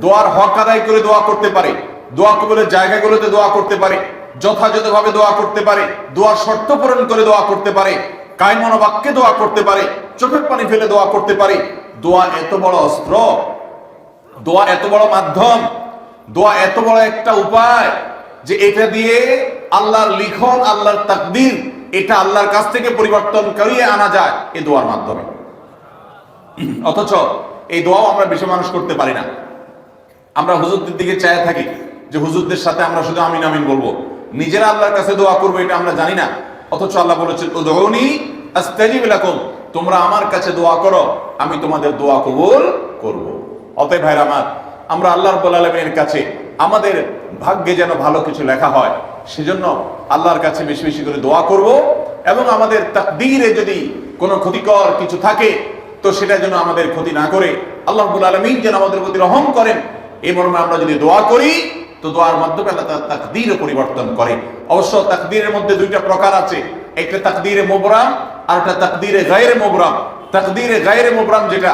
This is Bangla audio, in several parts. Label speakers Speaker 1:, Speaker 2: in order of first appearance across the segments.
Speaker 1: দোয়ার হক আদায় করে দোয়া করতে পারে, দোয়া কবুলের জায়গাগুলোতে দোয়া করতে পারে, যথাযথভাবে দোয়া করতে পারে, দোয়ার শর্ত পূরণ করে দোয়া করতে পারে, কায়মন বাক্যে দোয়া করতে পারে, চোখের পানি ফেলে দোয়া করতে পারে। দোয়া এত বড় অস্ত্র, দোয়া এত বড় মাধ্যম, দোয়া এত বড় একটা উপায় যে এটা দিয়ে আল্লাহর লিখন, আল্লাহর তাকদীর, এটা আল্লাহর কাছ থেকে পরিবর্তন করিয়ে আনা যায় এই দোয়ার মাধ্যমে। অথচ এই দোয়াও আমরা বেশি মানুষ করতে পারি না। আমরা হুজুরদের দিকে চায় থাকি যে হুজুরদের সাথে আমরা শুধু আমিন আমিন বলবো, নিজেরা আল্লাহর কাছে দোয়া করবো এটা আমরা জানি না। অথচ আল্লাহ বলেছেন উদউনি আস্তাজিব লাকুম, তোমরা আমার কাছে দোয়া করো, আমি তোমাদের দোয়া কবুল করব। অতএব ভাইরা আমার, আমরা আল্লাহ রাব্বুল আলামিনের কাছে আমাদের ভাগ্যে যেন ভালো কিছু লেখা হয়, সেজন্য আল্লাহর কাছে বেশি বেশি করে দোয়া করব। এবং আমাদের তাকদীরে যদি কোনো ক্ষতিকর কিছু থাকে তো সেটা যেন আমাদের ক্ষতি না করে আল্লাহ রাব্বুল আলামিন যেন আমাদের প্রতি রহম করেন, এই মর্মে আমরা যদি দোয়া করি তো দোয়ার মাধ্যমে আল্লাহ তাআলা তাকদীরও পরিবর্তন করে। অবশ্য তাকদীরের মধ্যে দুইটা প্রকার আছে, একটা তাকদীরে মুবরাম আর একটা তাকদীরে গায়রে মুবরাম। তাকদীরে গায়রে মুবরাম যেটা,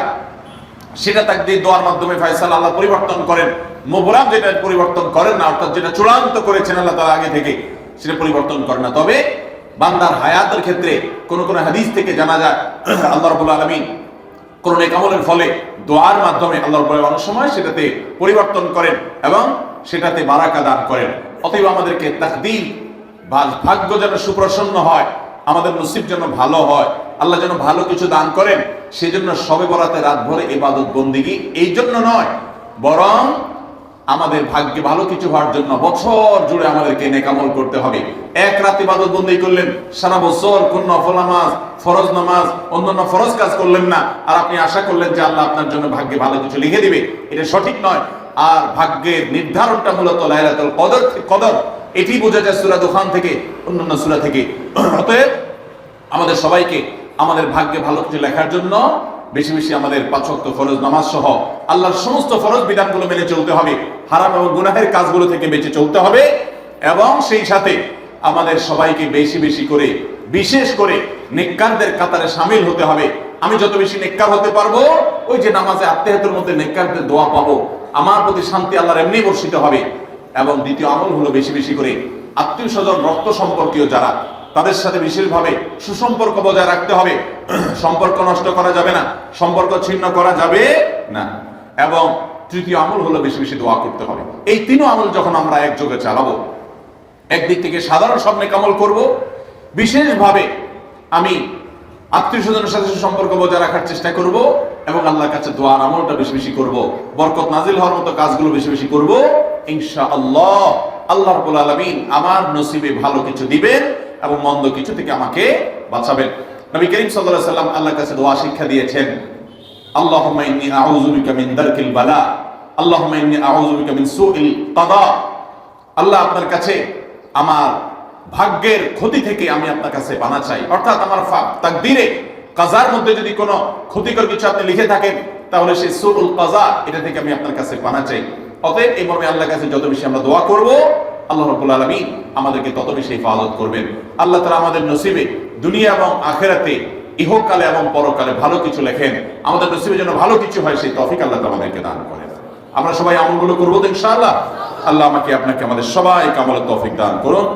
Speaker 1: সেটা তাকদীর দোয়ার মাধ্যমে ফয়সালা আল্লাহ পরিবর্তন করেন। মুবরাম যেটা পরিবর্তন করেন না, অর্থাৎ যেটা চূড়ান্ত করেছেন আল্লাহ তাআলা আগে থেকে, সেটা পরিবর্তন করেন না। তবে বান্দার হায়াতের ক্ষেত্রে কোন কোন হাদিস থেকে জানা যায় আল্লাহ রাব্বুল আলামিন কোন নেক আমলের ফলে দোয়ার মাধ্যমে আল্লাহ রাব্বুল আলামিন অনেক সময় সেটাতে পরিবর্তন করেন এবং সেটাতে বারাকা দান করেন। অতএব আমাদেরকে তাকদীর, ভাগ্য যেন সুপ্রসন্ন হয়, আমাদের নসিব যেন ভালো হয়, আল্লাহ যেন ভালো কিছু দান করেন, সেজন্য শবে বরাতে রাত ভরে ইবাদত বন্দেগী এই জন্য নয়, বরং আমাদের ভাগ্যে ভালো কিছু হওয়ার জন্য বছর জুড়ে আমাদেরকে নেক আমল করতে হবে। এক রাত ইবাদত বন্দেগী করলেন, সারা বছর কোন নফল নামাজ, ফরজ নামাজ, অন্যান্য ফরজ কাজ করলেন না, আর আপনি আশা করলেন যে আল্লাহ আপনার জন্য ভাগ্যে ভালো কিছু লিখে দিবে, এটা সঠিক নয়। আর ভাগ্যের নির্ধারণটা মূলত লাইলাতুল কদর, এটি বোঝা যায় সূরা দুখান থেকে, অন্যান্য সূরা থেকে। অতএব আমাদের সবাইকে আমাদের ভাগ্যে ভালো কিছু লেখার জন্য বেশি বেশি আমাদের ৫ ওয়াক্ত ফরজ নামাজ সহ আল্লাহর সমস্ত ফরজ বিধানগুলো মেনে চলতে হবে, হারাম এবং গুনাহের কাজগুলো থেকে বেঁচে চলতে হবে, এবং সেই সাথে আমাদের সবাইকে বেশি বেশি করে, বিশেষ করে নেককারদের কাতারে শামিল হতে হবে। আমি যত বেশি নেককার হতে পারবো, ওই যে নামাজে আত্মীয়তার মধ্যে নেককারদের দোয়া পাবো, আমার প্রতি শান্তি আল্লাহর এমনি বর্ষিত হবে। এবং দ্বিতীয় আমল হলো বেশি বেশি করে আত্মীয় স্বজন, রক্ত সম্পর্কীয় যারা, তাদের সাথে বিশেষভাবে সুসম্পর্ক বজায় রাখতে হবে। সম্পর্ক নষ্ট করা যাবে না, সম্পর্ক ছিন্ন করা যাবে না। এবং তৃতীয় আমল হলো বেশি বেশি দোয়া করতে হবে। এই তিন আমল যখন আমরা একযোগে চালাবো, একদিক থেকে সাধারণ সব নেক আমল করব, বিশেষভাবে আমি আত্মীয় স্বজনের সাথে সম্পর্ক বজায় রাখার চেষ্টা করব, এবং আল্লাহর কাছে দোয়ার আমলটা বেশি বেশি করব, বরকত নাজিল হওয়ার মতো কাজগুলো বেশি বেশি করব। ইনশাআল্লাহ আল্লাহ রাব্বুল আলামিন আমার নসিবে ভালো কিছু দিবেন এবং মন্দ কিছু থেকে আমাকে বাঁচাবেন। নবী করিম সাল্লাল্লাহু আলাইহি ওয়াসাল্লাম আল্লাহর কাছে দোয়া শিক্ষা দিয়েছেন, আল্লাহুম্মা ইন্নী আউযু বিকা মিন দারকিল বালা, আল্লাহুম্মা ইন্নী আউযু বিকা মিন সুইল কাদা। আল্লাহ, আপনার কাছে আমার ভাগ্যের ক্ষতি থেকে আমি আপনার কাছে পানা চাই। অর্থাৎ আমার তাকদীরে, কাজার মধ্যে যদি কোনো ক্ষতিকর কিছু আপনি লিখে থাকেন, তাহলে সেই সুউল কাজা, এটা থেকে আমি আপনার কাছে পানা চাই। অতএব এই মর্মে আল্লাহর কাছে যত বেশি আমরা দোয়া করব, আল্লাহ রাব্বুল আলামিন আমাদেরকে তত বেশি হিফাজত করবেন। আল্লাহ তাআলা আমাদের নসিবে দুনিয়া এবং আখিরাতে, ইহকালে এবং পরকালে ভালো কিছু লেখেন, আমাদের নসিবে যেন ভালো কিছু হয় সেই তৌফিক আল্লাহ তাআলা আমাদেরকে দান করেন। আমরা সবাই আমলগুলো করবো তো ইনশাআল্লাহ। আল্লাহ আমাকে, আপনাকে, আমাদের সবাইকে আমলের তৌফিক দান করুন।